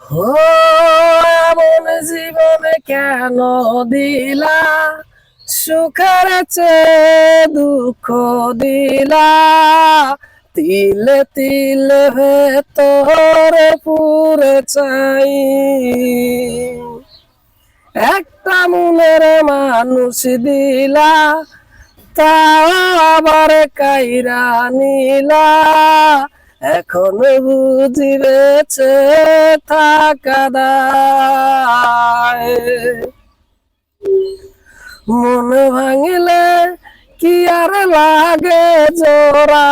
ও এমন জীবনে কেন দিলা, সুখের চেয়ে দুঃখ দিলা, তিলে তিলে ভেতরে পুরে চাই। একটা মনের মানুষ দিলা, তাও আবার কাইরা নিলা, এখন বুঝি বেঁচে থাকা দায়। মন ভাঙিলে কি আর লাগে জোড়া,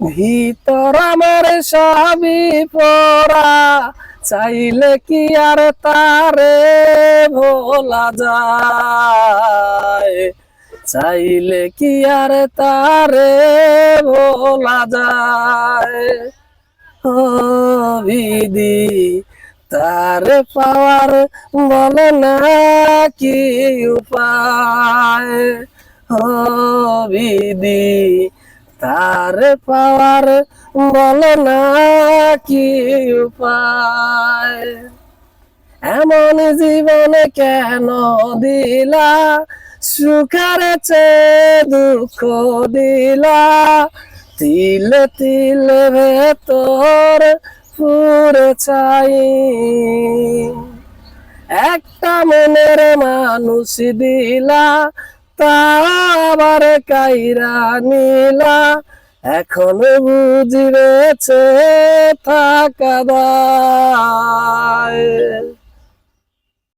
ভিতর আমার সবই পড়া, চাইলে কি আর তারে ভোলা যায়, চাইলে কি আর তারে ভোলা যায়। ও বিধি তার পাওয়ার বলে না কি উপায়, ও বিধি তার পাওয়ার বলে না কি উপায়। এমন জীবনে কেন দিলা, সুখের চেয়ে দুঃখ দিলা, তিলে তিলে ভেতর পুরে চাই। একটা মনের মানুষ দিলা, তা আবার কাইরা নিলা, এখন বুঝি বেঁচে থাকা দায়।